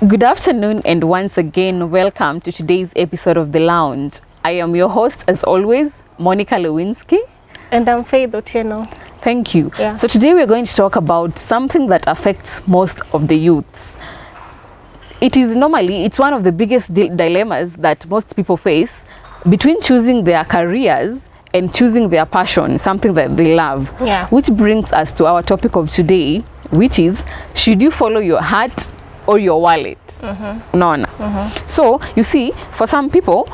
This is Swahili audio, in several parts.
Good afternoon and once again welcome to today's episode of The Lounge. I am your host as always, Monica Lewinsky. And I'm Faith Otieno. Thank you. Yeah. So today we're going to talk about something that affects most of the youths. It's one of the biggest dilemmas that most people face between choosing their careers and choosing their passion, something that they love. Yeah. Which brings us to our topic of today, which is, should you follow your heart or your wallet? So you see, for some people,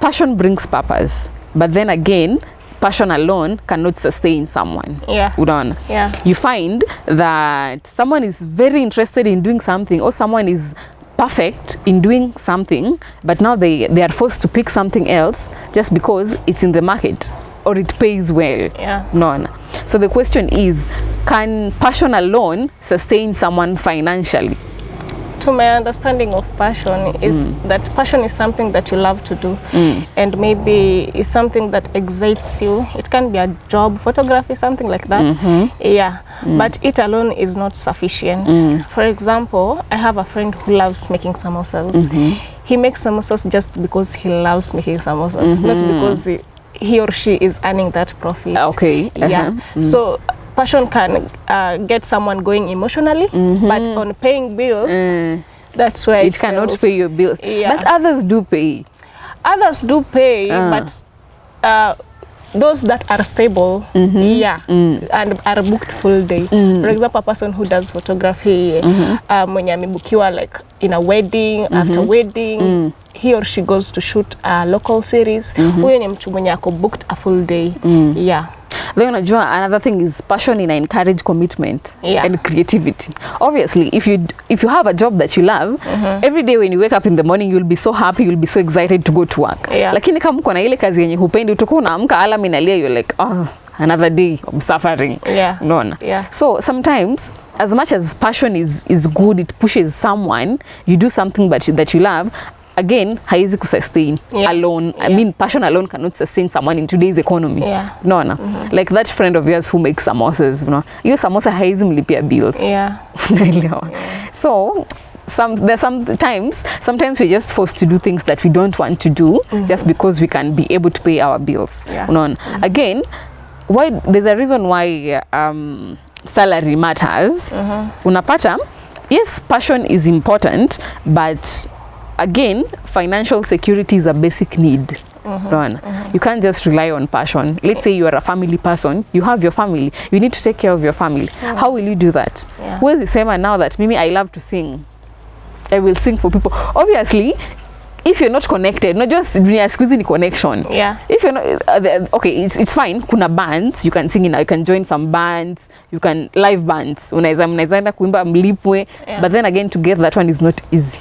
passion brings purpose, but then again, passion alone cannot sustain someone. Yeah. You find that someone is very interested in doing something, or someone is perfect in doing something, but now they are forced to pick something else just because it's in the market or it pays well. So the question is, can passion alone sustain someone financially? To my understanding of passion is that passion is something that you love to do, and maybe it's something that excites you. It can be a job, photography, something like that. But it alone is not sufficient. For example, I have a friend who loves making samosas. He makes samosas just because he loves making samosas, not because he or she is earning that profit. So passion can get someone going emotionally, but on paying bills, that's where it cannot fails. pay your bills. But others do pay. Others do pay, but those that are stable, and are booked full day. For example, a person who does photography, mwenye amebukiwa like in a wedding, after wedding, he or she goes to shoot a local series. Huyo ni mtu mwenye ako booked a full day. Then another thing is passion in encourage commitment and creativity. Obviously, if you have a job that you love, every day when you wake up in the morning, you'll be so happy, you'll be so excited to go to work. Lakini kama uko na ile kazi yenye hupendi, utakuwa unaamka alarm inalia, you're like, another day of suffering. So sometimes, as much as passion is good, it pushes someone, you do something that you love, again, haizi kusustain alone. I mean, passion alone cannot sustain someone in today's economy. Like that friend of yours who makes samosas, Your samosa haizi mlipia bills. So sometimes we're just forced to do things that we don't want to do just because we can be able to pay our bills. Again, why there's a reason why salary matters. Unapata, yes, passion is important, but again, financial security is a basic need. You can't just rely on passion. Let's say you are a family person, you have your family, you need to take care of your family. How will you do that? Where's the same now that Mimi, I love to sing, I will sing for people. Obviously, if you're not connected, not just squeezing connection. If you're not, okay, it's fine. Kuna bands, you can sing in, you can join some bands, you can live bands. Unaweza kuimba mlipwe, but then again to get that one is not easy.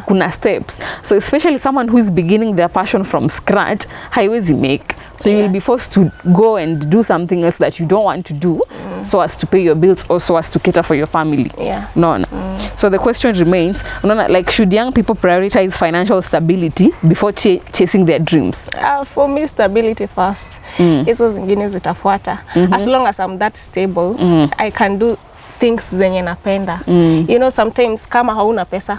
Kuna steps. So especially someone who is beginning their passion from scratch, haiwezi make. So you'll be forced to go and do something else that you don't want to do, so as to pay your bills or so as to cater for your family. So the question remains, like, should young people prioritize financial stability before chasing their dreams? For me, stability first. Hizo zingine zitafuata. As long as I'm that stable, I can do things zenye napenda. You know, sometimes kama hauna pesa,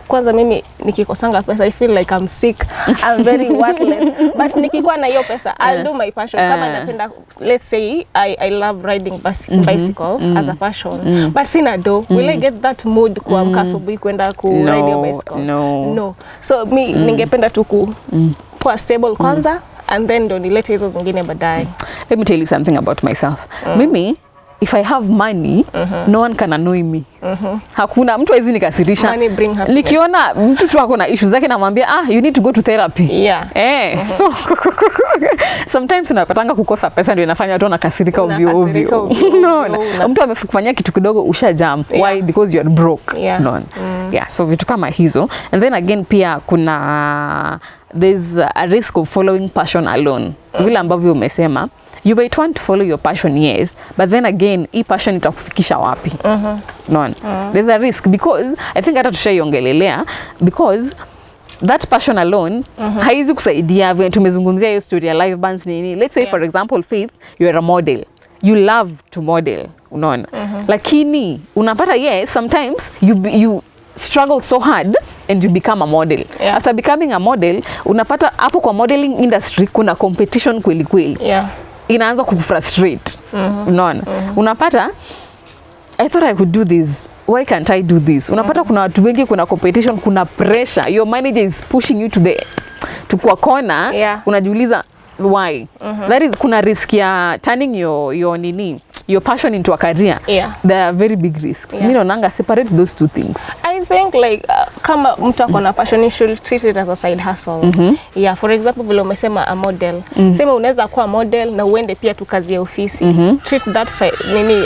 kwanza mimi nikikosanga pesa, I feel like I'm sick, I'm very worthless. But nikikuwa na hiyo pesa, I'll do my passion. Kama napenda, let's say I love riding bicycle as a passion, but sina do, will I get that mood kuamka asubuhi kwenda ku ride your bicycle? No. So mi ningependa tu kuwa stable kwanza, and then ndo nilete hizo zingine baadaye. Let me tell you something about myself. Mimi, if I have money, no one can annoy me. Hakuna mtu hawezi nikasirisha. Money bring happiness. Nikiona mtu tu ako na issues zake, namwambia you need to go to therapy. So sometimes unapatanga kukosa pesa ndio inafanya watu wanakasirika ovyo. Mtu amekufanyia kitu kidogo usha jump. Why? Because you are broke. So vitu kama hizo. And then again pia there's a risk of following passion alone. Vile ambavyo umesema, you might want to follow your passion, yes, but then again, hii passion itakufikisha wapi? There's a risk, because I think hata tushaiongelelea, because that passion alone haizi kusaidia. Vile tumezungumzia hiyo story ya live bands nini. Let's say for example, Faith, you are a model, you love to model, unaona. Lakini unapata, yes, sometimes struggle so hard and you become a model. After becoming a model, unapata hapo kwa modeling industry kuna competition kweli kweli. Inaanza kukufrustrate. Unaona? Unapata I thought I could do this. Why can't I do this? Unapata kuna watu wengi, kuna competition, kuna pressure. Your manager is pushing you to kwa corner. Unajiuliza why? That is kuna risk ya turning your passion into a career. There are very big risks. Mimi naonanga separate those two things. I think like kama mtu akona passion, you should treat it as a side hustle. For example, vile umesema a model. Sema unaweza kuwa model na uende pia tu kazi ya ofisi. Treat that side,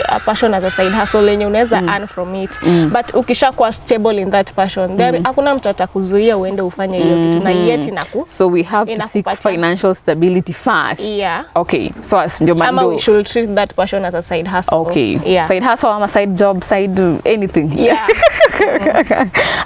a passion as a side hustle yenye unaweza earn from it. But ukishakuwa stable in that passion, there hakuna mtu atakuzuia uende ufanye hiyo kitu na yet so we have to seek financial stability first. Okay. So as ndio ama we should treat that passion as a side hustle. Okay. Side hustle ama side job, side anything.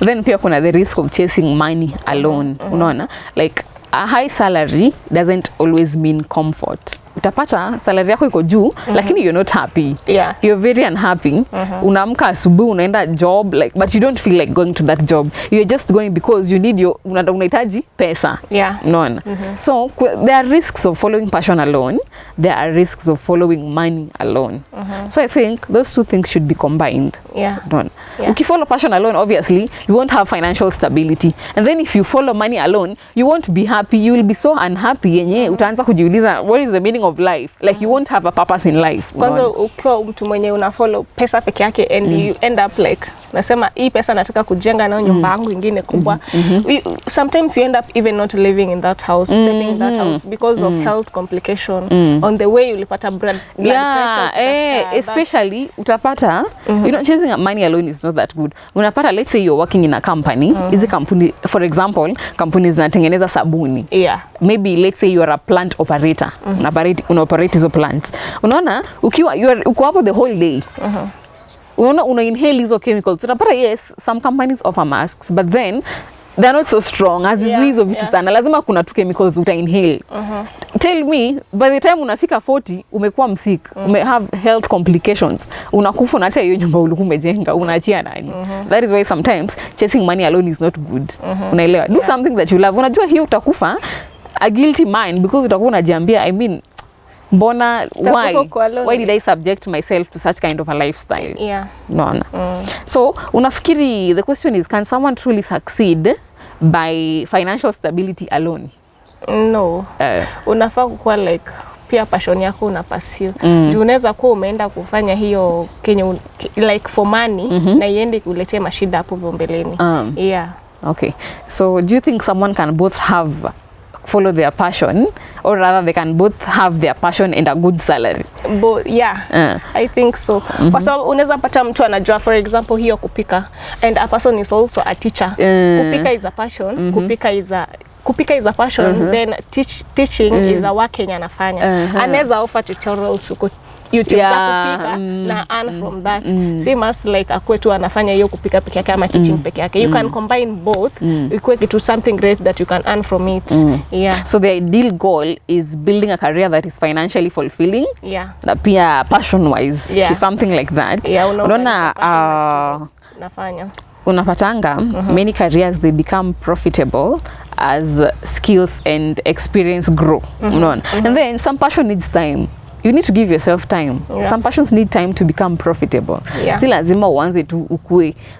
Then pia kuna the risk of chasing money alone. Unaona? Like a high salary doesn't always mean comfort. Utapata salary yako iko juu lakini you're not happy. You're very unhappy. Unaamka asubuhi unaenda job like, but you don't feel like going to that job. You're just going because you need unahitaji pesa. Unaona? So there are risks of following passion alone. There are risks of following money alone. So I think those two things should be combined. If you follow passion alone, obviously you won't have financial stability. And then if you follow money alone, you won't be happy. You will be so unhappy. Yenye utaanza kujiuliza what is the meaning of life? Like you won't have a purpose in life. Kwanza ukiwa mtu mwenye unafollow pesa peke yake and you end up like nasema hii pesa nataka kujenga nayo nyumba yangu ingine kubwa. Sometimes you end up even not living in that house, staying in that house because of health complication on the way ulipata blood pressure. Especially utapata you know, chasing money alone is not that good. Unapata let's say you're working in a company, hizi company for example, companies zinatengeneza sabuni. Maybe let's say you are a plant operator. Unaoperate hizo plants. Unaona uko hapo the whole day. Una inhale hizo chemicals. Unapata yes, some companies offer masks, but then they're not so strong as hizo vitu sana. Lazima kuna tu chemicals uta inhale. Tell me, by the time unafika 40 umekuwa msick, have health complications, unakufa na hata hiyo nyumba ulikuwa umejenga, unaachia nani? That is why sometimes chasing money alone is not good. Unaelewa? Do something that you love. Unajua hiyo utakufa a guilty mind because utakuwa unajiambia, I mean, mbona why did I subject myself to such kind of a lifestyle? Unaona? So unafikiri the question is, can someone truly succeed by financial stability alone? No. Unafaa kuwa like pia passion yako unapursue. Juu unaweza kuwa umeenda kufanya hiyo Kenya like for money na iende kuletea mashida hapo mbeleni. Okay. So do you think someone can both follow their passion, or rather they can both have their passion and a good salary? I think so. Kwa sababu unaweza pata mtu anajua for example hiyo kupika and a person is also a teacher. Kupika is a passion, kupika is a passion, then teaching is a work yenye anafanya. Anaweza offer tutorials huko YouTube za kupika na earn from that. See must like akwe tu anafanya hiyo kupika peke yake ama teaching peke yake. You can combine both. Ikue kitu something great that you can earn from it. So the ideal goal is building a career that is financially fulfilling. Na pia passion wise. Something like that. Unaona unapatanga many careers they become profitable as skills and experience grow. And then some passion needs time. You need to give yourself time. Some passions need time to become profitable. Si lazima uanze tu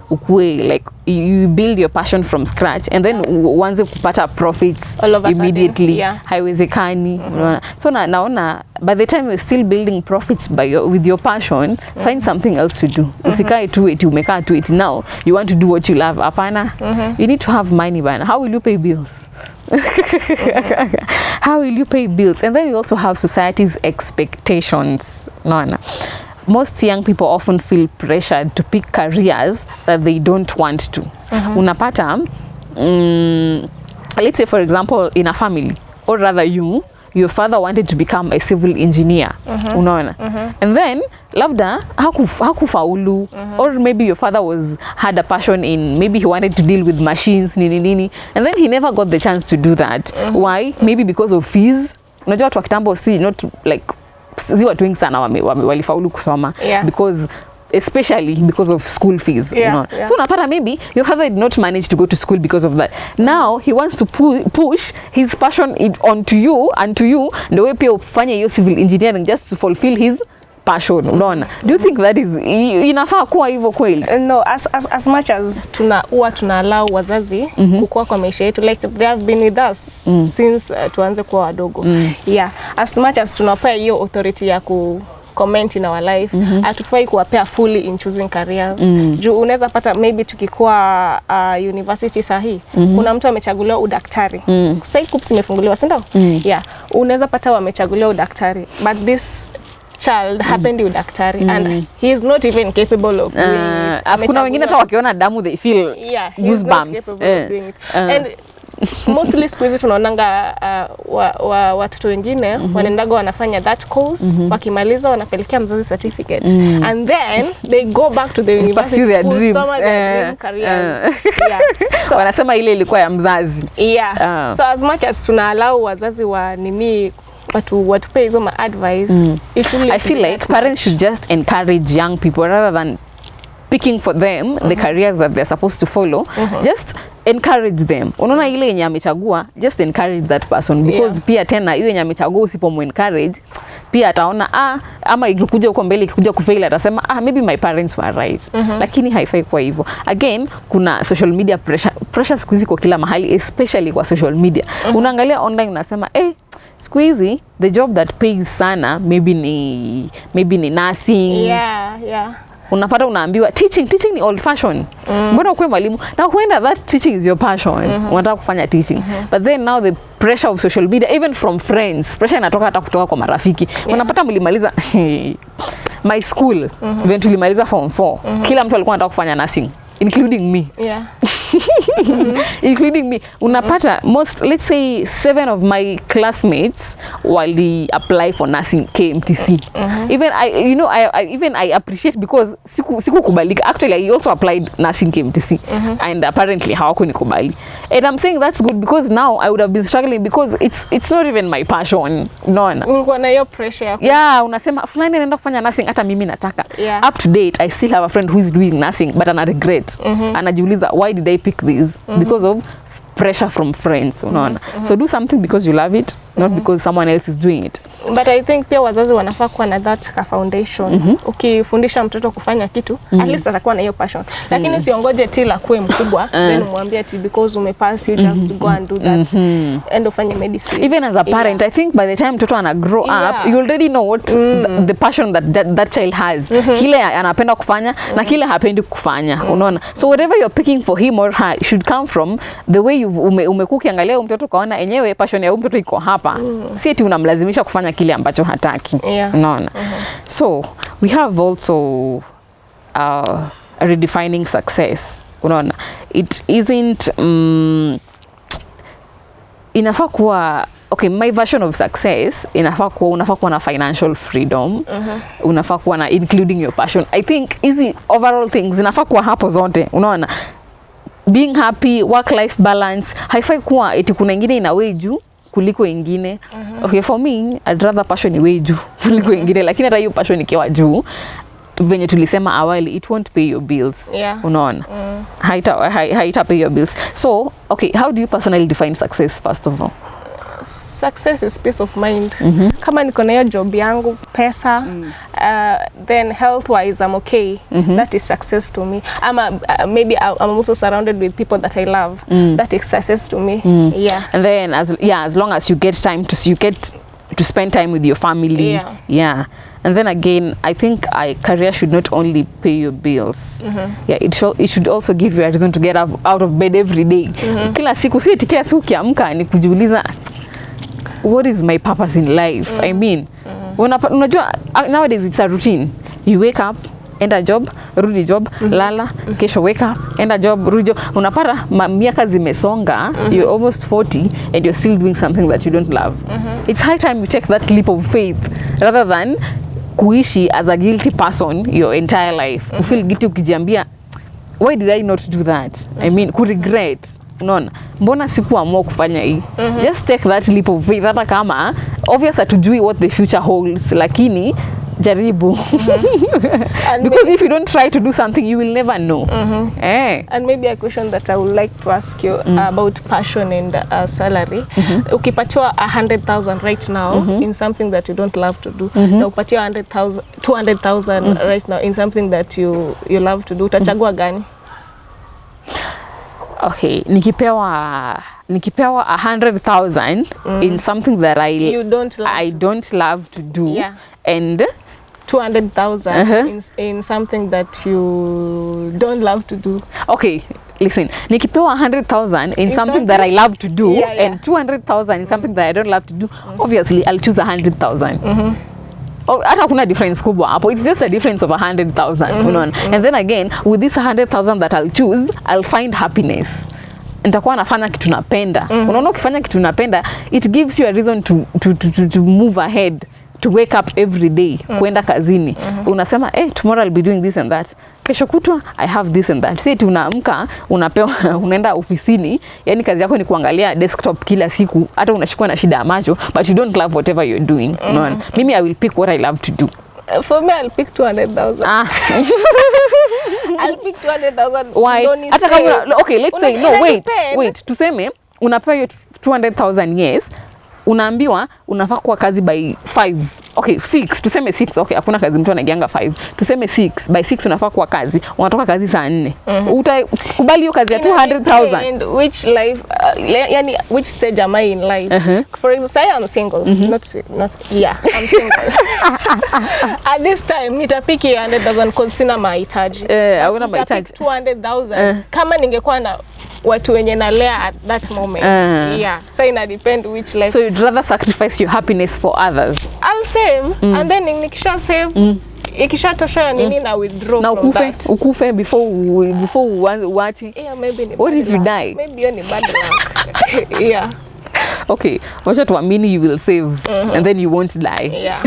ukue like you build your passion from scratch and then uanze kupata profits immediately. Haiwezekani. So naona by the time you're still building profits with your passion, find something else to do. Usikae tu eti umekaa tu eti now you want to do what you love. Hapana. You need to have money bana. How will you pay bills? How will you pay bills? And then you also have society's expectations. Most young people often feel pressured to pick careers that they don't want to. Unapata, let's say for example in a family, or rather your father wanted to become a civil engineer. Unaona? And then labda hakufaulu, or maybe your father had a passion in, maybe he wanted to deal with machines nini, and then he never got the chance to do that. Why? Maybe because of fees. Unajua watu wa kitambo not like si watu wengi sana walifaulu kusoma because especially because of school fees. So unapata maybe your father did not manage to go to school because of that. Now he wants to push his passion onto you and to you, ndio wewe pia ufanye hiyo civil engineering just to fulfill his passion. Unaona? Do you think that is inafaa kuwa hivyo kweli? No, as much as tuna allow wazazi kukua kwa maisha yetu, like they have been with us since tuanze kuwa wadogo. Yeah, as much as tunapea hiyo authority ya ku comment in our life, atufai kuwapea fully in choosing careers. Juu unaweza pata maybe tukikuwa university sahi, kuna mtu amechaguliwa udaktari. Sasa KUPS imefunguliwa, si ndio? Yeah, unaweza pata wamechaguliwa udaktari, but this child happened udaktari and he is not even capable of doing it. Kuna wengine hata wakiona damu they feel goosebumps. And mostly siku hizi tunaonanga watoto wengine wanaendaga wanafanya that course, wakimaliza wanapelekea mzazi certificate, and then they go back to the university to pursue their dream careers. So wanasema ile ilikuwa ya mzazi. So as much as tuna allow wazazi wa nini watupe hizo ma advice, I feel like parents should just encourage young people rather than picking for them the careers that they're supposed to follow. Just encourage them. Unaona ile yenye amechagua, just encourage that person, because pia tena ile yenye amechagua usipomu-encourage pia ataona ama ikikuja huko mbele ikikuja kufail atasema maybe my parents were right. Lakini haifai kwa hivyo. Again, kuna social media pressure siku hizi kwa kila mahali, especially kwa social media. Unaangalia online unasema siku hizi the job that pays sana maybe ni nursing. Unapata unaambiwa teaching ni old fashion. Mbona ukwe mwalimu? Na huenda that teaching is your passion. Unataka kufanya teaching. But then now the pressure of social media, even from friends, pressure inatoka hata kutoka kwa marafiki. Unapata mlimaliza my school, when tulimaliza form 4, kila mtu alikuwa anataka kufanya nursing, including me. Including me. Unapata let's say 7 of my classmates wali apply for nursing KMTC. Even I appreciate, because siku kubalika. Actually I also applied nursing KMTC and apparently hawakunikubali. And I'm saying that's good, because now I would have been struggling, because it's not even my passion. Ulikuwa na hiyo pressure. Unasema fulani anaenda kufanya nursing, hata mimi nataka. Up to date I still have a friend who is doing nursing but ana regret. Anajiuliza, why did I pick this? Because of pressure from friends, unaona. So do something because you love it, not because someone else is doing it. But I think pia wazazi wanafaa kuwa na that foundation. Ukifundisha mtoto kufanya kitu, at least atakuwa na hiyo passion. Lakini usiongoje till akue mkubwa then umwambie ati because umepass you just go and do that and ufanye medicine. Even as a parent, I think by the time mtoto ana grow up, you already know what the passion that child has. Kile anapenda kufanya na kile hapendi kufanya, unaona. So whatever you're picking for him or her should come from the way umekukiangalia mtoto kaona enyewe passion ya mtoto iko hapa. Si eti unamlazimisha kufanya kile ambacho hataki. Unaona. So we have also redefining success. Unaona. It isn't inafaa kuwa my version of success unafaa kuwa na financial freedom. Unafaa kuwa na including your passion. I think easy overall things inafaa kuwa hapo zote. Unaona. Being happy, work life balance, haifai kuwa eti kuna ingine inawe juu kuliko ingine. For me, I'd rather passion iwe juu kuliko ingine, lakini hata hiyo passion ikiwa juu, venye tulisema awali, it won't pay your bills. Unaona. Haita pay your bills. So, how do you personally define success first of all? Success is peace of mind. Kama niko na hiyo job yangu, pesa, then health wise I'm okay. That is success to me. Maybe I'm also surrounded with people that I love. That is success to me. And then as long as you get time to spend time with your family. And then again, I think career should not only pay your bills. It should also give you a reason to get out of bed every day. Kila siku si kila siku kiamka ni kujiuliza, what is my purpose in life? I mean, unajua nowadays it's a routine. You wake up, enda job, rudi job, lala, kesho wake up, enda job, rudi job. Unapata miaka zimesonga, you're almost 40 and you're still doing something that you don't love. It's high time you take that leap of faith rather than kuishi as a guilty person your entire life. You feel guilty ukijiambia, why did I not do that? I mean, regret. Unaona, mbona sikuamua kufanya hii? Just take that leap of faith. Hata kama obviously hatujui what the future holds, lakini jaribu. And Because maybe, if you don't try to do something, you will never know. and maybe a question that I would like to ask you about passion and salary. Ukipatiwa 100,000 right now in something that you don't love to do, na upatiwa 200,000 right now in something that you love to do, utachagua gani? Okay, nikipewa 100,000 in something that You don't love I don't love to do, Yeah. and 200,000 in something that you don't love to do. okay, listen, nikipewa 100,000 in something that I love to do, Yeah, yeah. and 200,000 in something that I don't love to do, obviously I'll choose 100,000. Oh, hata kuna difference kubwa hapo. It's just a difference of 100,000, unaona. And then again, with this 100,000 that I'll choose, I'll find happiness. Nitakuwa nafanya kitu napenda. Unaona, ukifanya kitu napenda, it gives you a reason to move ahead, to wake up every day, kwenda kazini. Unasema, tomorrow I'll be doing this and that. Kesho kutwa I have this and that. Sisi unaamka, unapewa unaenda ofisini, yani kazi yako ni kuangalia desktop kila siku, hata unashikwa na shida ya macho, but you don't love whatever you're doing. Unaona? Mimi I will pick what I love to do. For me, I'll pick 200,000. I'll pick 200,000. Why? Don't Hata say- kama okay, let's say no, depend. wait. Tuseme unapewa hiyo 200,000, yes. Unaambiwa unafaa kuwa kazi by 5. Okay, 6. Tuseme 6. Okay, hakuna kazi mtu anaingianga 5. Tuseme 6. By 6 unafaa kuwa kazi. Unatoka kazi saa 4. Utakubali hiyo kazi ya 200,000? And which life, yani which stage am I in life? For example, say I'm single. I'm single. At this time, nitapiki 100,000 because sina mahitaji. Hauna mahitaji. 200,000. Kama ningekuwa na watu wenye nalea at that moment. So ina depend which life. So you'd rather sacrifice your happiness for others? I'll save and then nikisha save ikishatosha nini na withdraw Na from that. ukufe before uache. Yeah, maybe ni What bad if you luck. die? Maybe hiyo ni bad luck. Yeah. Okay, wacha tuamini you will save and then you won't die. Yeah.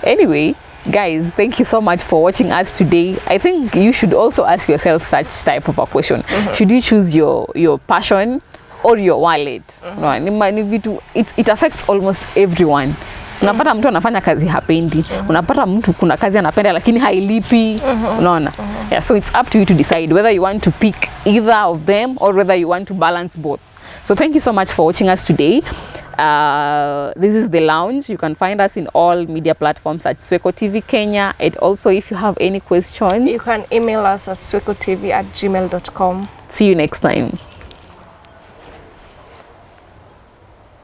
Anyway, guys, thank you so much for watching us today. I think you should also ask yourself such type of a question. Should you choose your passion or your wallet? No, ni vitu, it affects almost everyone. Unapata mtu anafanya kazi hapendi. Unapata mtu kuna kazi anapenda lakini hailipi. Unaona? Yeah, so it's up to you to decide whether you want to pick either of them or whether you want to balance both. So thank you so much for watching us today. This is The Lounge. You can find us in all media platforms at Swechotvke Kenya. And also, if you have any questions, You can email us at swechotvke@gmail.com. see you next time.